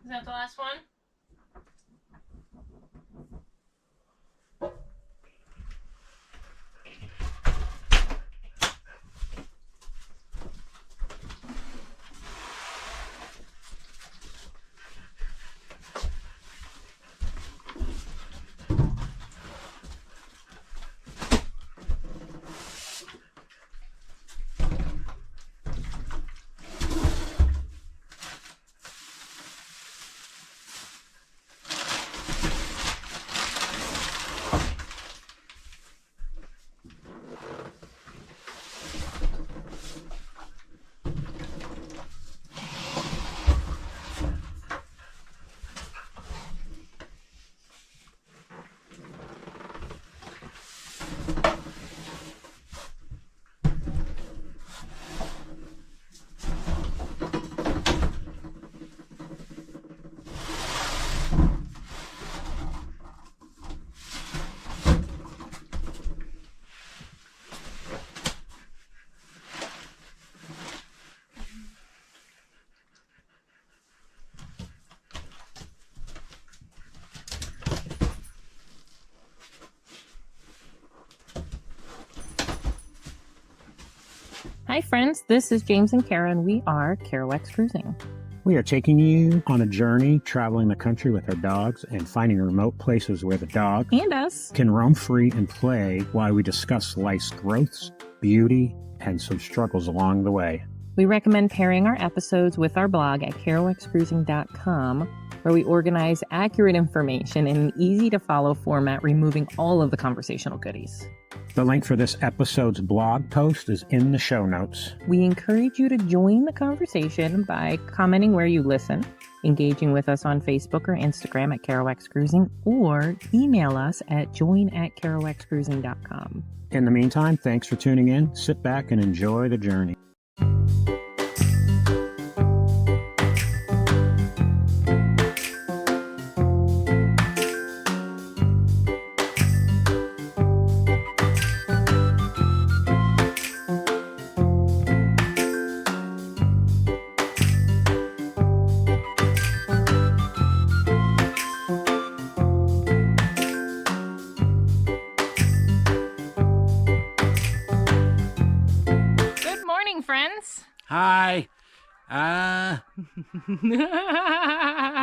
Is that the last one? Hi friends, this is James and Kara, and we are Kerouacs Cruising. We are taking you on a journey, traveling the country with our dogs and finding remote places where the dog and us can roam free and play while we discuss life's growths, beauty, and some struggles along the way. We recommend pairing our episodes with our blog at kerouacscruising.com, where we organize accurate information in an easy-to-follow format, removing all of the conversational goodies. The link for this episode's blog post is in the show notes. We encourage you to join the conversation by commenting where you listen, engaging with us on Facebook or Instagram at Kerouacs Cruising, or email us at join@kerouacscruising.com. In the meantime, thanks for tuning in. Sit back and enjoy the journey. Hi.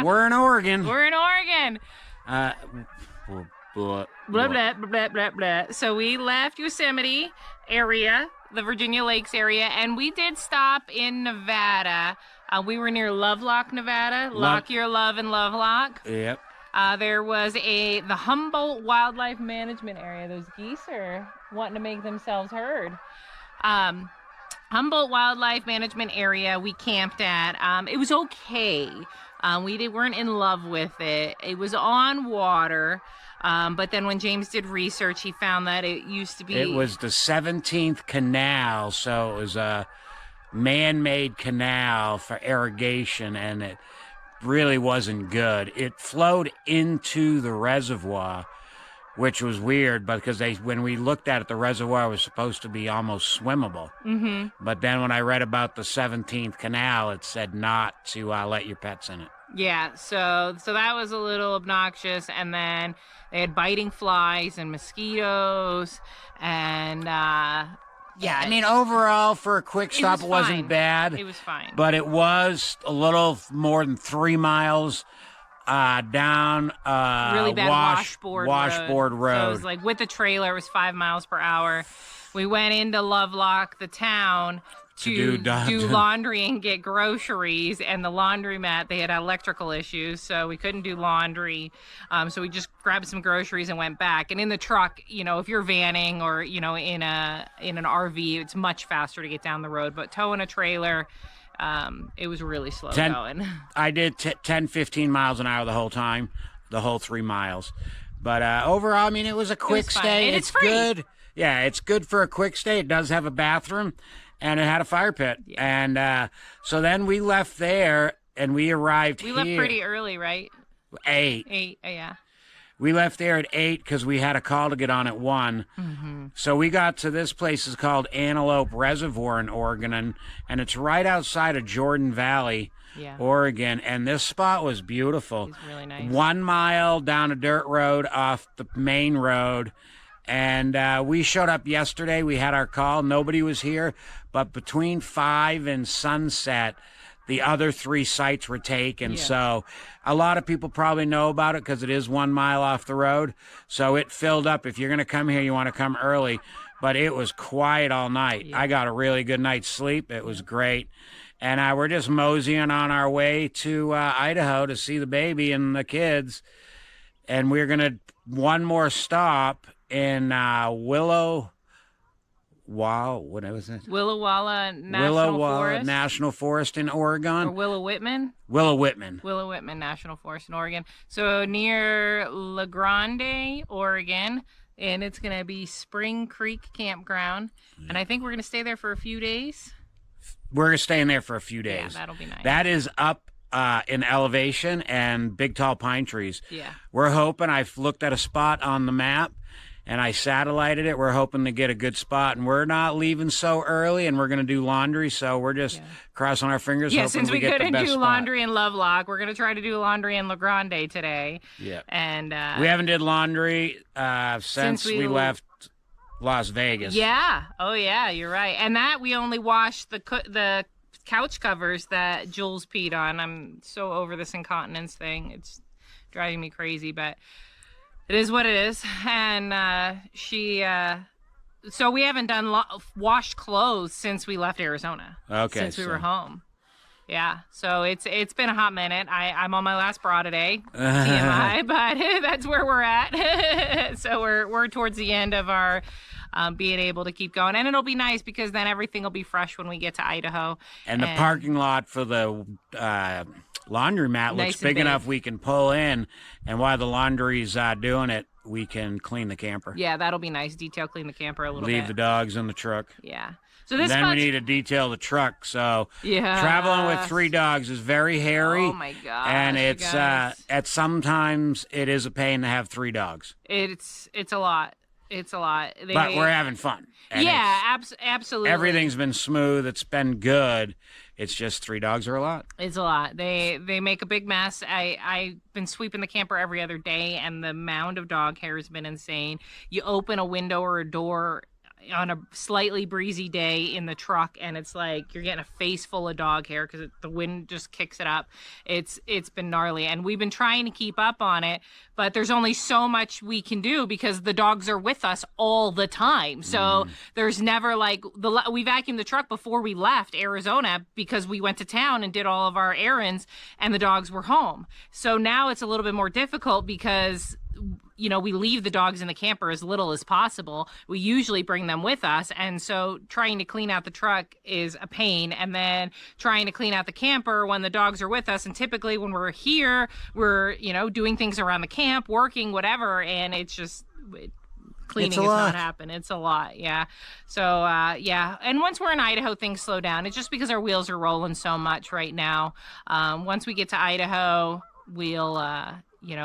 We're in Oregon. We're in Oregon. Blah, Blah, blah, blah, blah, blah, blah. So we left Yosemite area, the Virginia Lakes area, and we did stop in Nevada. We were near Lovelock, Nevada. Lock your love in Lovelock. Yep. There was the Humboldt Wildlife Management Area. Those geese are wanting to make themselves heard. Humboldt Wildlife Management Area we camped at. It was okay. We weren't in love with it. It was on water, but then when James did research, he found that it used to be... It was the 17th canal, so it was a man-made canal for irrigation, and it really wasn't good. It flowed into the reservoir, which was weird, because when we looked at it, the reservoir was supposed to be almost swimmable. Mm-hmm. But then when I read about the 17th canal, it said not to let your pets in it. Yeah, so that was a little obnoxious, and then they had biting flies and mosquitoes, and yeah, I mean, overall, for a quick stop, it wasn't bad. It was fine. But it was a little more than 3 miles down really bad washboard road. So it was like with the trailer, it was 5 miles per hour. We went into Lovelock, the town, to do laundry and get groceries, and the laundromat, they had electrical issues, so we couldn't do laundry. So we just grabbed some groceries and went back. And in the truck, if you're vanning or in an RV, it's much faster to get down the road. But towing a trailer, it was really slow going. I did 10, 15 miles an hour the whole time, the whole 3 miles. But overall, I mean, it was a quick stay. And it's free. Good. Yeah, it's good for a quick stay. It does have a bathroom, and it had a fire pit. Yeah. And so then we left there, and we arrived here. We left pretty early, right? 8. 8, yeah. We left there at 8 because we had a call to get on at 1. Mm-hmm. So we got to this place is called Antelope Reservoir in Oregon, and it's right outside of Jordan Valley, Oregon. And this spot was beautiful. It's really nice. 1 mile down a dirt road off the main road. And we showed up yesterday. We had our call. Nobody was here. But between 5 and sunset, the other 3 sites were taken. So a lot of people probably know about it because it is 1 mile off the road. So it filled up. If you're going to come here, you want to come early. But it was quiet all night. I got a really good night's sleep. It was great. And we're just moseying on our way to Idaho to see the baby and the kids. And we're going to one more stop in Willow Walla National Forest in Oregon. Or Willow Whitman National Forest in Oregon. So near Grande, Oregon, and it's going to be Spring Creek Campground. And I think we're going to stay there for a few days. We're staying there for a few days. Yeah, that'll be nice. That is up in elevation and big tall pine trees. Yeah. We're hoping, I've looked at a spot on the map and I satellited it. We're hoping to get a good spot, and we're not leaving so early, and we're going to do laundry, so we're just crossing our fingers. Yeah, hoping since we get couldn't the best do spot. laundry in Lovelock, we're going to try to do laundry in La Grande today. Yeah. And we haven't did laundry since we left Las Vegas. Yeah. Oh, yeah, you're right. And that we only washed the couch covers that Jules peed on. I'm so over this incontinence thing. It's driving me crazy, but it is what it is. And so we haven't done washed clothes since we left Arizona. Okay. Since we were home. Yeah. So it's been a hot minute. I'm on my last bra today. TMI, but that's where we're at. So we're towards the end of our being able to keep going. And it'll be nice because then everything will be fresh when we get to Idaho. And the parking lot for the laundromat looks big enough we can pull in, and while the laundry's doing it, we can clean the camper. Yeah, that'll be nice. Detail clean the camper a little bit. Leave the dogs in the truck. Yeah. So this then we need to detail the truck. So traveling with 3 dogs is very hairy. Oh my gosh. And it's at sometimes it is a pain to have 3 dogs. It's a lot. It's a lot. But we're having fun. And absolutely. Everything's been smooth. It's been good. It's just 3 dogs are a lot. It's a lot. They make a big mess. I've been sweeping the camper every other day, and the mound of dog hair has been insane. You open a window or a door on a slightly breezy day in the truck, and it's like you're getting a face full of dog hair because the wind just kicks it up. It's been gnarly, and we've been trying to keep up on it, but there's only so much we can do because the dogs are with us all the time. So there's never like we vacuumed the truck before we left Arizona because we went to town and did all of our errands, and the dogs were home. So now it's a little bit more difficult because we leave the dogs in the camper as little as possible. We usually bring them with us. And so trying to clean out the truck is a pain. And then trying to clean out the camper when the dogs are with us. And typically when we're here, we're, doing things around the camp, working, whatever. And it's just... Cleaning is not happening. It's a lot, yeah. So, And once we're in Idaho, things slow down. It's just because our wheels are rolling so much right now. Once we get to Idaho, we'll...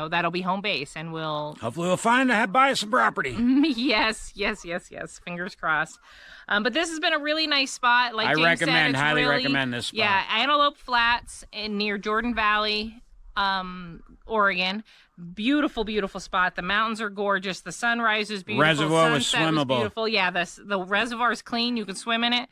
that'll be home base, and hopefully we'll buy some property. Yes. Fingers crossed. But this has been a really nice spot. Like James said, highly recommend this spot. Yeah, Antelope Flats near Jordan Valley, Oregon. Beautiful, beautiful spot. The mountains are gorgeous. The sunrise is beautiful. Reservoir was Sunset swimmable. Was beautiful. Yeah, the reservoir is clean. You can swim in it.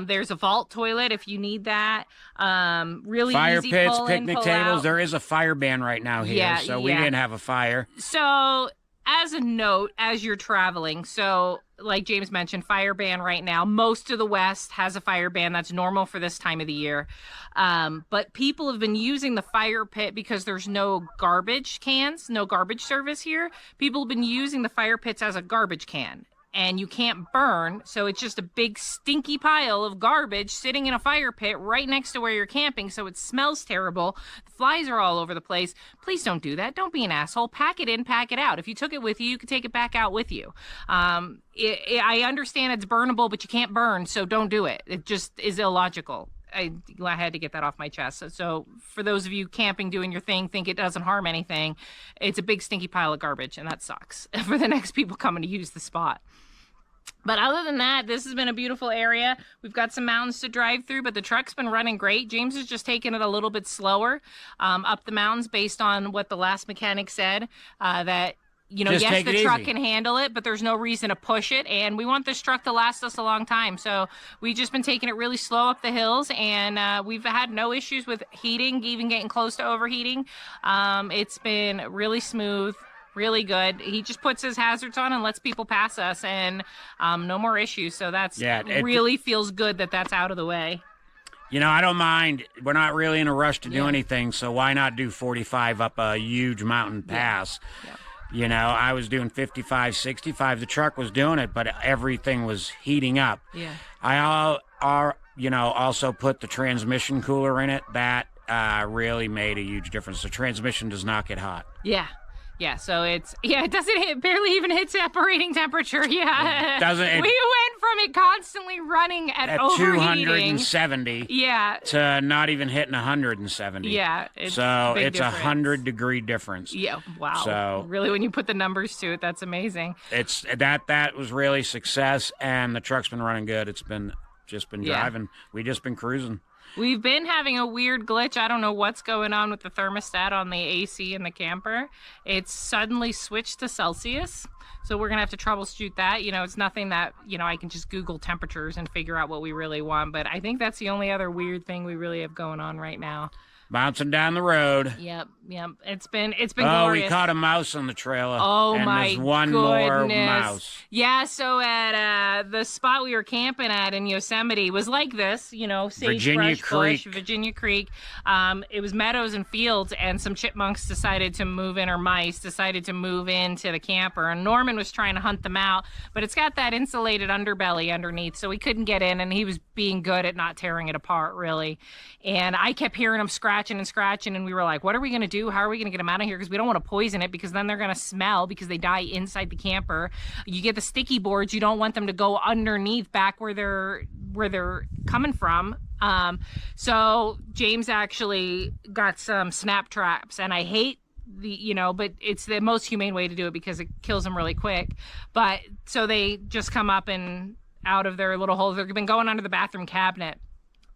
There's a vault toilet if you need that. Really fire easy pits, pull picnic in, pull tables. out. There is a fire ban right now here, so we didn't have a fire. So as a note, as you're traveling, so like James mentioned, fire ban right now. Most of the West has a fire ban. That's normal for this time of the year. But people have been using the fire pit because there's no garbage cans, no garbage service here. People have been using the fire pits as a garbage can. And you can't burn, so it's just a big stinky pile of garbage sitting in a fire pit right next to where you're camping, so it smells terrible. The flies are all over the place. Please don't do that. Don't be an asshole. Pack it in, pack it out. If you took it with you, you could take it back out with you. I understand it's burnable, but you can't burn, so don't do it. It just is illogical. I had to get that off my chest. So for those of you camping, doing your thing, think it doesn't harm anything, it's a big stinky pile of garbage, and that sucks for the next people coming to use the spot. But other than that, this has been a beautiful area. We've got some mountains to drive through, but the truck's been running great. James is just taking it a little bit slower up the mountains based on what the last mechanic said, that yes, the truck can handle it, but there's no reason to push it. And we want this truck to last us a long time. So we've just been taking it really slow up the hills, and we've had no issues with heating, even getting close to overheating. It's been really smooth, really good. He just puts his hazards on and lets people pass us, and no more issues. So it really feels good that that's out of the way. I don't mind. We're not really in a rush to do anything, so why not do 45 up a huge mountain pass? Yeah. I was doing 55, 65. The truck was doing it, but everything was heating up. Yeah. I also put the transmission cooler in it. That really made a huge difference. The transmission does not get hot. Yeah. Yeah, so it barely even hits operating temperature. Yeah. It doesn't. We went from it constantly running at overheating. 270. Yeah. To not even hitting 170. Yeah. It's a 100-degree difference. Yeah. Wow. So really, when you put the numbers to it, that's amazing. It's that was really success, and the truck's been running good. It's been driving. We just been cruising. We've been having a weird glitch. I don't know what's going on with the thermostat on the AC in the camper. It's suddenly switched to Celsius. So we're going to have to troubleshoot that. It's nothing that, I can just Google temperatures and figure out what we really want. But I think that's the only other weird thing we really have going on right now. Bouncing down the road. Yep. It's been glorious. We caught a mouse on the trailer. Oh, and my there's one goodness. more mouse. Yeah, so at the spot we were camping at in Yosemite was like this, Virginia Creek. Virginia Creek. It was meadows and fields, and some chipmunks decided to move in, or mice decided to move into the camper, and Norman was trying to hunt them out, but it's got that insulated underbelly underneath, so he couldn't get in, and he was being good at not tearing it apart, really. And I kept hearing him scratching, and we were like, what are we going to do? How are we going to get them out of here? Because we don't want to poison it, because then they're going to smell, because they die inside the camper. You get the sticky boards. You don't want them to go underneath back where they're coming from. So James actually got some snap traps, and I hate but it's the most humane way to do it because it kills them really quick. But so they just come up and out of their little holes. They've been going under the bathroom cabinet.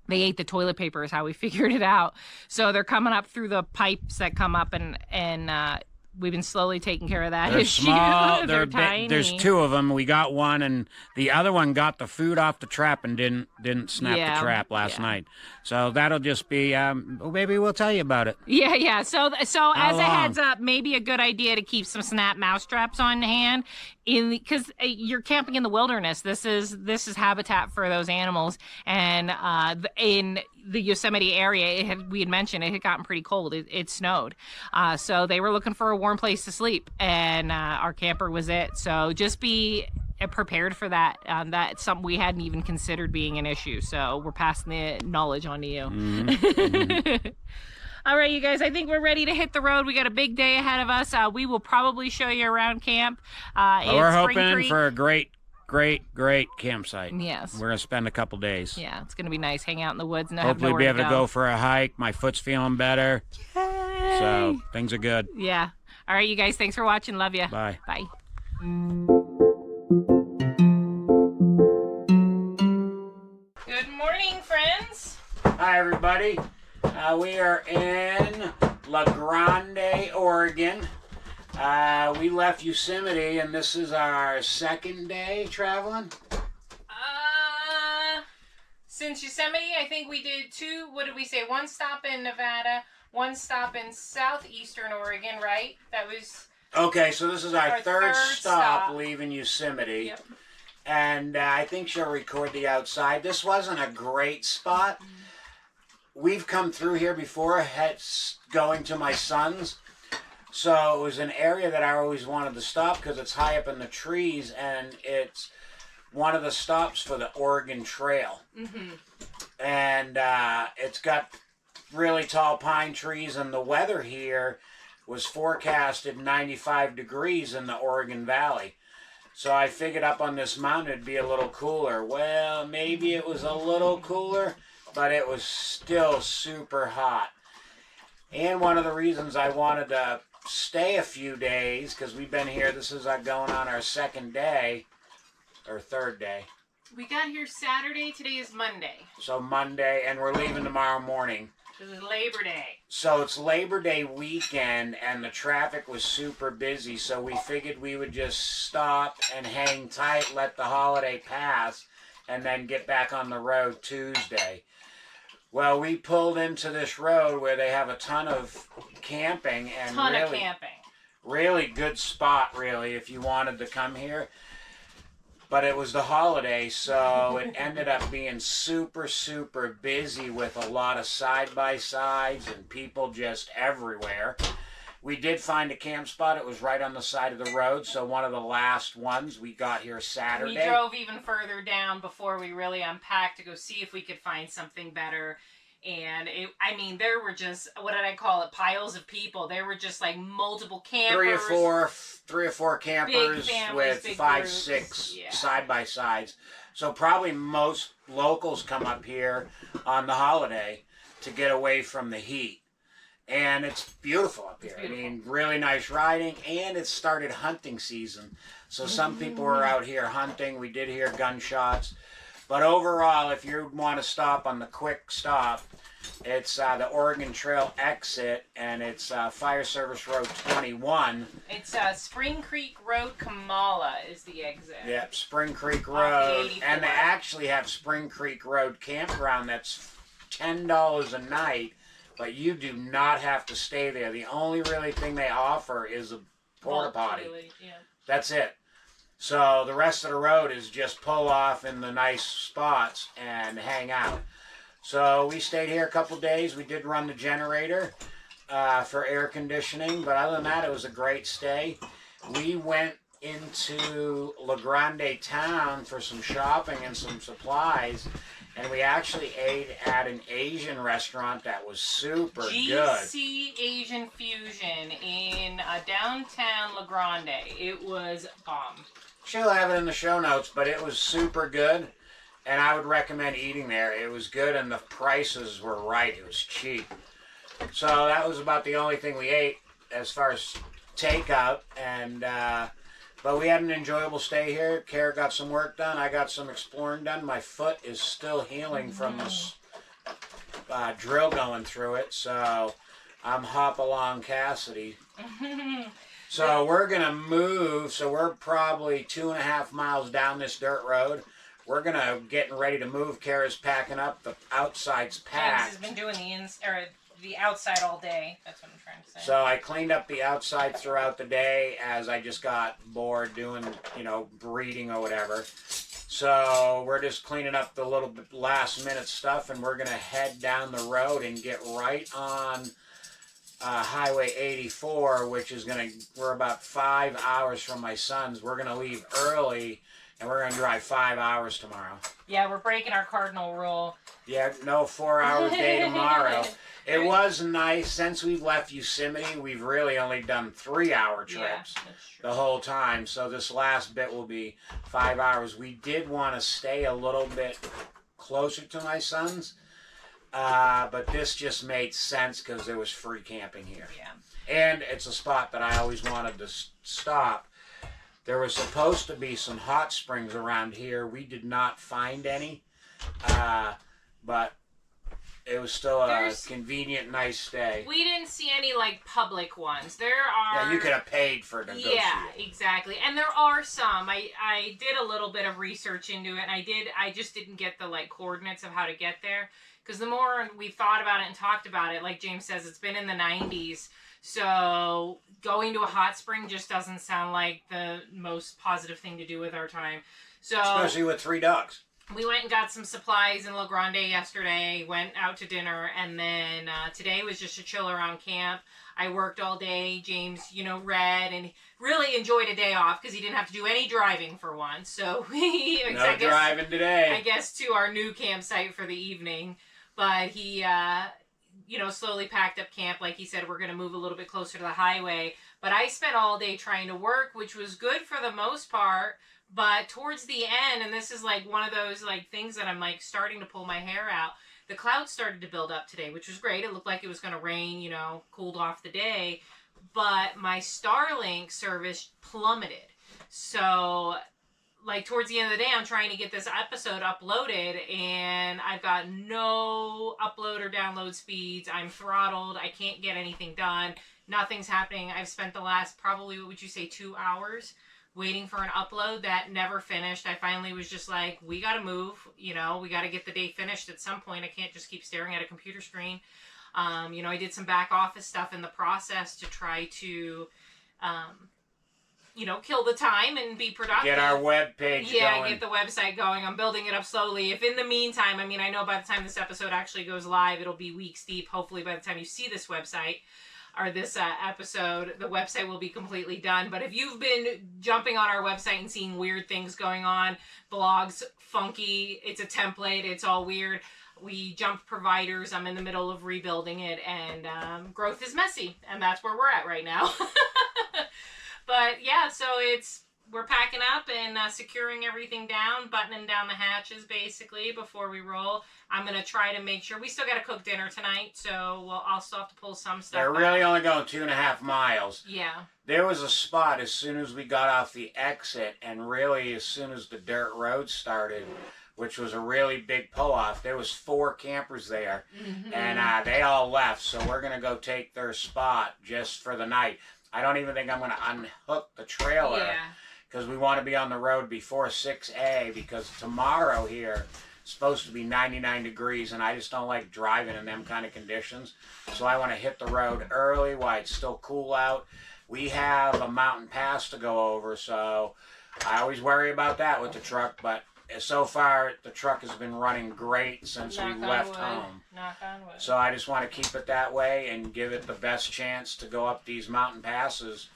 They ate the toilet paper is how we figured it out. So they're coming up through the pipes that come up, and we've been slowly taking care of that they're issue. Small. They're tiny. There's two of them. We got one, and the other one got the food off the trap and didn't snap the trap last night. So that'll just be maybe we'll tell you about it. Yeah. So as a heads up, maybe a good idea to keep some snap mouse traps on hand, because you're camping in the wilderness. This is habitat for those animals, and in the Yosemite area, we had mentioned it had gotten pretty cold. It snowed, so they were looking for a warm place to sleep, and our camper was it. So just be prepared for that. That's something we hadn't even considered being an issue. So we're passing the knowledge on to you. Mm-hmm. All right, you guys, I think we're ready to hit the road. We got a big day ahead of us. We will probably show you around camp. We're hoping for a great campsite. Yes. We're going to spend a couple days. Yeah, it's going to be nice. Hang out in the woods and hopefully have be able to to go for a hike. My foot's feeling better. Yay. So things are good. Yeah. All right, you guys, thanks for watching. Love you. Bye. Bye. Good morning, friends. Hi, everybody. We are in Grande, Oregon. We left Yosemite, and this is our second day traveling. Since Yosemite, I think we did two. What did we say? One stop in Nevada, one stop in southeastern Oregon, right? That was. Okay, so this is our third stop leaving Yosemite. Yep. And I think she'll record the outside. This wasn't a great spot. We've come through here before, going to my son's. So it was an area that I always wanted to stop because it's high up in the trees, and it's one of the stops for the Oregon Trail. Mm-hmm. And it's got really tall pine trees, and the weather here was forecasted 95 degrees in the Oregon Valley. So I figured up on this mountain it'd be a little cooler. Well, maybe it was a little cooler, but it was still super hot. And one of the reasons I wanted to stay a few days, because we've been here, this is going on our second day, or third day. We got here Saturday, today is Monday. So Monday, and we're leaving tomorrow morning. This is Labor Day. So it's Labor Day weekend, and the traffic was super busy, so we figured we would just stop and hang tight, let the holiday pass, and then get back on the road Tuesday. Well, we pulled into this road where they have a ton of camping, and really good spot, really, if you wanted to come here. But it was the holiday, so it ended up being super, super busy with a lot of side-by-sides and people just everywhere. We did find a camp spot. It was right on the side of the road, so one of the last ones. We got here Saturday. We drove even further down before we really unpacked to go see if we could find something better. And there were just, what did I call it, piles of people. There were just like multiple campers. Three or four campers families, with 5, groups. 6 Yeah. side-by-sides. So probably most locals come up here on the holiday to get away from the heat. And it's beautiful up here. I mean, really nice riding, and it started hunting season. So some people were out here hunting. We did hear gunshots. But overall, if you want to stop on the quick stop, it's the Oregon Trail exit, and it's Fire Service Road 21. It's Spring Creek Road, Kamala is the exit. Yep, Spring Creek Road. And they actually have Spring Creek Road campground that's $10 a night, but you do not have to stay there. The only really thing they offer is a porta potty. Yeah. That's it. So the rest of the road is just pull off in the nice spots and hang out. So we stayed here a couple days. We did run the generator for air conditioning, but other than that, it was a great stay. We went into Grande town for some shopping and some supplies, and we actually ate at an Asian restaurant that was super good. GC Asian Fusion in downtown Grande. It was bomb. She'll have it in the show notes, but it was super good, and I would recommend eating there. It was good, and the prices were right. It was cheap. So that was about the only thing we ate as far as takeout, and but we had an enjoyable stay here. Kara got some work done. I got some exploring done. My foot is still healing from this drill going through it, so I'm hop along Cassidy. So we're going to move, so we're probably 2.5 miles down this dirt road. We're going to getting ready to move. Kara's packing up. The outside's packed. Has been doing the outside all day. That's what I'm trying to say. So I cleaned up the outside throughout the day as I just got bored doing, breeding or whatever. So we're just cleaning up the little bit last minute stuff, and we're going to head down the road and get right on Highway 84, which is we're about 5 hours from my son's. We're going to leave early, and we're going to drive 5 hours tomorrow. Yeah, we're breaking our cardinal rule. Yeah, no 4-hour day tomorrow. It was nice. Since we've left Yosemite, we've really only done 3-hour trips the whole time. So this last bit will be 5 hours. We did want to stay a little bit closer to my son's. But this just made sense because there was free camping here. Yeah. And it's a spot that I always wanted to stop. There was supposed to be some hot springs around here. We did not find any. But it was still a convenient, nice stay. We didn't see any, public ones. There are... Yeah, you could have paid for it. Yeah, exactly. And there are some. I did a little bit of research into it, and I just didn't get the, coordinates of how to get there. Because the more we thought about it and talked about it, like James says, it's been in the 90s. So going to a hot spring just doesn't sound like the most positive thing to do with our time. So especially with 3 dogs. We went and got some supplies in La Grande yesterday, went out to dinner, and then today was just a chill around camp. I worked all day. James, read and really enjoyed a day off because he didn't have to do any driving for once. So no driving today. I guess to our new campsite for the evening. But he, slowly packed up camp. Like he said, we're going to move a little bit closer to the highway. But I spent all day trying to work, which was good for the most part. But towards the end, and this is one of those things that I'm starting to pull my hair out. The clouds started to build up today, which was great. It looked like it was going to rain, you know, cooled off the day. But my Starlink service plummeted. So, like, towards the end of the day, I'm trying to get this episode uploaded, and I've got no upload or download speeds. I'm throttled. I can't get anything done. Nothing's happening. I've spent the last, probably, what would you say, 2 hours waiting for an upload that never finished. I finally was just like, we got to move. You know, we got to get the day finished at some point. I can't just keep staring at a computer screen. You know, I did some back office stuff in the process to try to, you know, kill the time and be productive. Get our web page going. Yeah, get the website going. I'm building it up slowly. If in the meantime, I mean, I know by the time this episode actually goes live, it'll be weeks deep. Hopefully by the time you see this website or this episode, the website will be completely done. But if you've been jumping on our website and seeing weird things going on, blogs, funky, it's a template, it's all weird. We jumped providers. I'm in the middle of rebuilding it, and growth is messy, and that's where we're at right now. But yeah, so we're packing up and securing everything down, buttoning down the hatches basically before we roll. I'm gonna try to make sure we still got to cook dinner tonight, so I'll still have to pull some stuff. They're really only going 2.5 miles. Yeah. There was a spot as soon as we got off the exit, and really as soon as the dirt road started, which was a really big pull-off. There was 4 campers there, and they all left, so we're going to go take their spot just for the night. I don't even think I'm going to unhook the trailer, because we want to be on the road before 6A, because tomorrow here is supposed to be 99 degrees, and I just don't like driving in them kind of conditions. So I want to hit the road early while it's still cool out. We have a mountain pass to go over, so I always worry about that with the truck, but so far, the truck has been running great since we left home. Knock on wood. So I just want to keep it that way and give it the best chance to go up these mountain passes.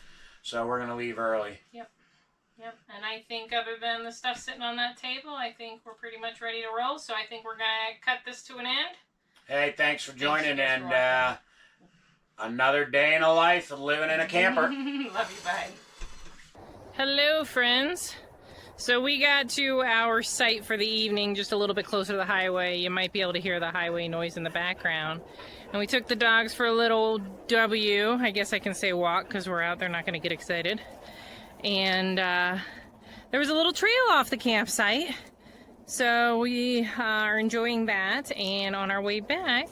So we're going to leave early. Yep. Yep. And I think other than the stuff sitting on that table, I think we're pretty much ready to roll. So I think we're going to cut this to an end. Hey, thanks for joining, and another day in the life of living in a camper. Love you. Bye. Hello, friends. So we got to our site for the evening, just a little bit closer to the highway. You might be able to hear the highway noise in the background. And we took the dogs for a little W. I guess I can say walk because we're out. They're not going to get excited. And there was a little trail off the campsite. So we are enjoying that. And on our way back,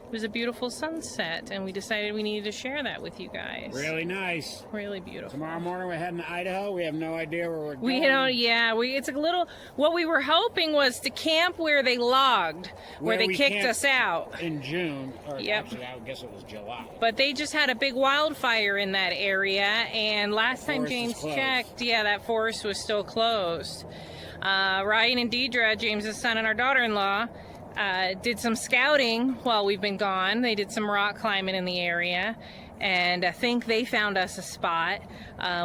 it was a beautiful sunset. And we decided we needed to share that with you guys. Really nice. Really beautiful. Tomorrow morning we're heading to Idaho. We have no idea where we're going. We don't, yeah. It's a little, what we were hoping was to camp where they logged, where they kicked us out. In June. Or actually, I guess it was July. But they just had a big wildfire in that area. And last time James checked, yeah, that forest was still closed. Ryan and Deidre, James's son and our daughter-in-law, did some scouting while we've been gone. They did some rock climbing in the area, and I think they found us a spot.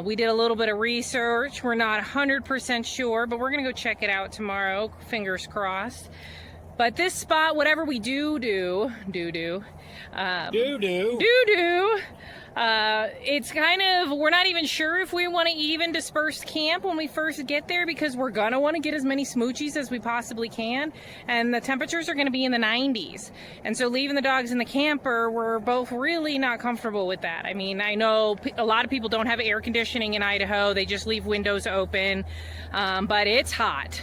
We did a little bit of research. We're not 100% sure, but we're gonna go check it out tomorrow, fingers crossed. But this spot, whatever we do, it's kind of, we're not even sure if we want to even disperse camp when we first get there, because we're gonna want to get as many smoochies as we possibly can, and the temperatures are going to be in the 90s, and so leaving the dogs in the camper, we're both really not comfortable with that. I mean, I know a lot of people don't have air conditioning in Idaho, they just leave windows open, but it's hot.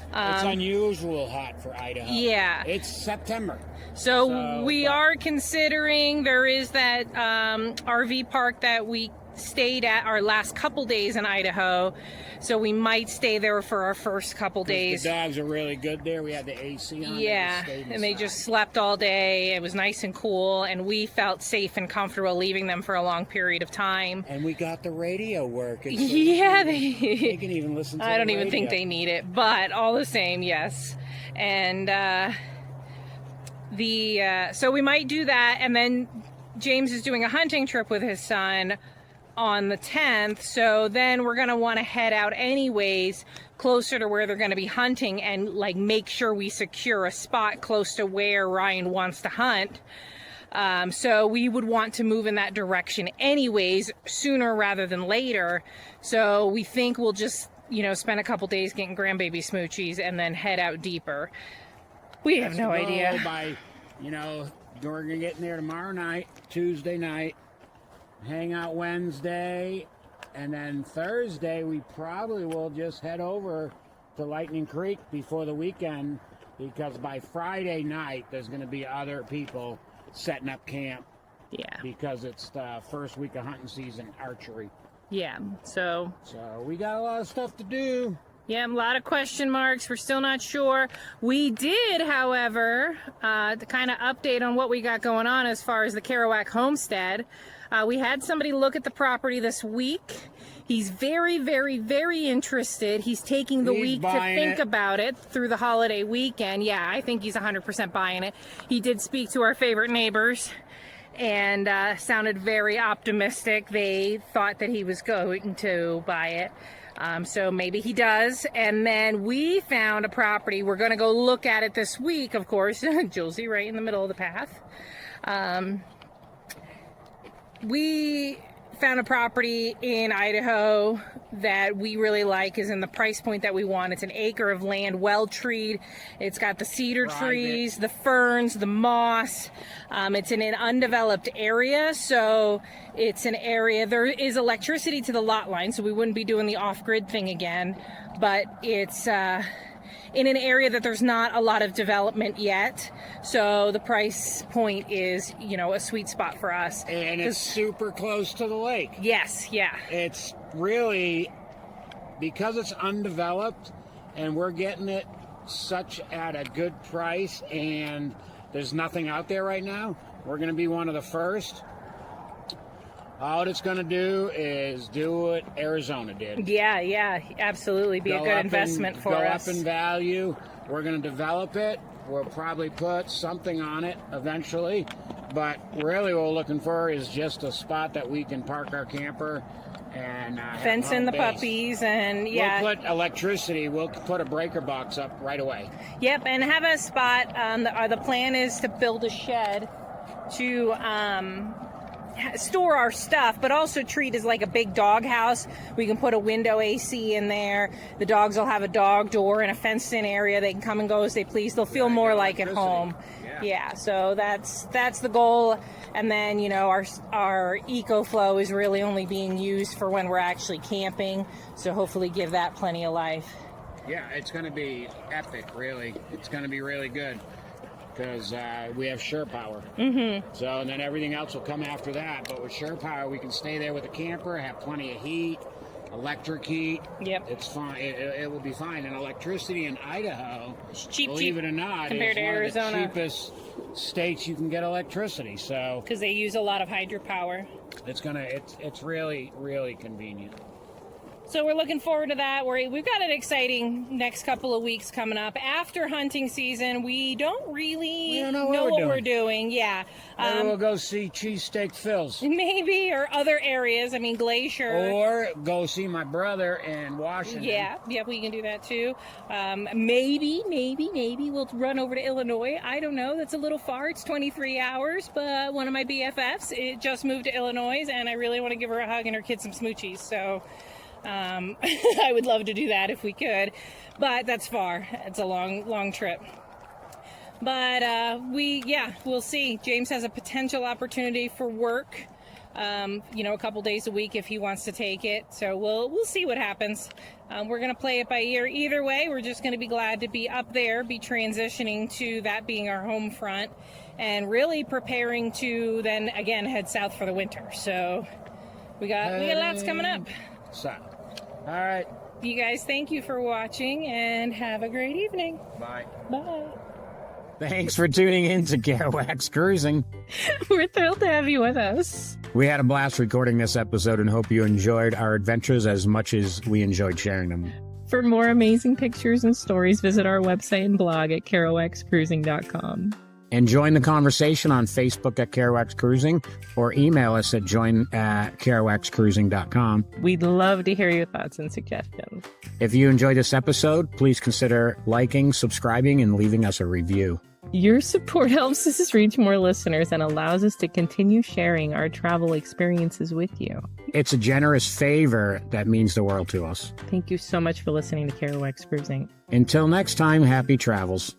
It's unusual hot for Idaho. Yeah. It's September. So we are considering, there is that RV park that we stayed at our last couple days in Idaho. So we might stay there for our first couple days. The dogs are really good there. We had the AC on. Yeah, and they just slept all day. It was nice and cool, and we felt safe and comfortable leaving them for a long period of time. And we got the radio working. Yeah, they can even listen to I don't even think they need it, but all the same, yes. And so we might do that, and then James is doing a hunting trip with his son on the 10th, so then we're going to want to head out anyways closer to where they're going to be hunting and like make sure we secure a spot close to where Ryan wants to hunt. So we would want to move in that direction anyways, sooner rather than later. So we think we'll just, spend a couple days getting grandbaby smoochies and then head out deeper. We have no idea. By, we're going to get in there tomorrow night, Tuesday night, hang out Wednesday, and then Thursday we probably will just head over to Lightning Creek before the weekend, because by Friday night there's going to be other people setting up camp. Yeah. Because it's the first week of hunting season, archery. Yeah, so we got a lot of stuff to do. Yeah, a lot of question marks. We're still not sure. We did, however, to kind of update on what we got going on as far as the Kerouac homestead. We had somebody look at the property this week. He's very, very, very interested. He's taking the week to think about it through the holiday weekend. Yeah, I think he's 100% buying it. He did speak to our favorite neighbors and sounded very optimistic. They thought that he was going to buy it. So maybe he does. And then we found a property. We're going to go look at it this week, of course. Julesy right in the middle of the path. We found a property in Idaho that we really like, is in the price point that we want. It's an acre of land, well treed. It's got the cedar trees, the ferns, the moss. It's in an undeveloped area, so it's an area, there is electricity to the lot line, so we wouldn't be doing the off-grid thing again, but it's in an area that there's not a lot of development yet, so the price point is, a sweet spot for us. And it's super close to the lake. Yes, yeah. It's really, because it's undeveloped and we're getting it such at a good price, and there's nothing out there right now, we're going to be one of the first. All it's going to do is do what Arizona did. Yeah, absolutely. Be a good investment for us. Go up in value. We're going to develop it. We'll probably put something on it eventually. But really what we're looking for is just a spot that we can park our camper and fence in the puppies, and yeah. We'll put electricity. We'll put a breaker box up right away. Yep, and have a spot. The plan is to build a shed to store our stuff, but also treat as like a big dog house. We can put a window AC in there. The dogs will have a dog door and a fenced-in area. They can come and go as they please. They'll feel more like at home. Yeah, so that's the goal. And then, our EcoFlow is really only being used for when we're actually camping. So hopefully give that plenty of life. Yeah, it's going to be epic, really. It's going to be really good, because we have shore power. Mm-hmm. So, and then everything else will come after that. But with shore power, we can stay there with a camper, have plenty of heat, electric heat. Yep. It's fine. It will be fine. And electricity in Idaho, cheap, believe it or not, compared is to one Arizona. of the cheapest states you can get electricity. So, because they use a lot of hydropower. It's really, really convenient. So we're looking forward to that. We've got an exciting next couple of weeks coming up. After hunting season, we don't really know what we're doing. Yeah. Maybe we'll go see Cheesesteak Phil's. Maybe, or other areas. Glacier. Or go see my brother in Washington. Yeah, we can do that too. Maybe we'll run over to Illinois. I don't know. That's a little far. It's 23 hours, but one of my BFFs just moved to Illinois, and I really want to give her a hug and her kids some smoochies. So I would love to do that if we could, but that's far. It's a long trip. But we'll see. James has a potential opportunity for work, a couple days a week if he wants to take it. So we'll see what happens. We're going to play it by ear. Either way, we're just going to be glad to be up there, be transitioning to that being our home front, and really preparing to then again head south for the winter. So we got lots coming up. So, all right. You guys, thank you for watching, and have a great evening. Bye. Bye. Thanks for tuning in to Kerouacs Cruising. We're thrilled to have you with us. We had a blast recording this episode and hope you enjoyed our adventures as much as we enjoyed sharing them. For more amazing pictures and stories, visit our website and blog at kerouacscruising.com. And join the conversation on Facebook at Kerouacs Cruising, or email us at join@kerouacscruising.com. We'd love to hear your thoughts and suggestions. If you enjoyed this episode, please consider liking, subscribing, and leaving us a review. Your support helps us reach more listeners and allows us to continue sharing our travel experiences with you. It's a generous favor that means the world to us. Thank you so much for listening to Kerouacs Cruising. Until next time, happy travels.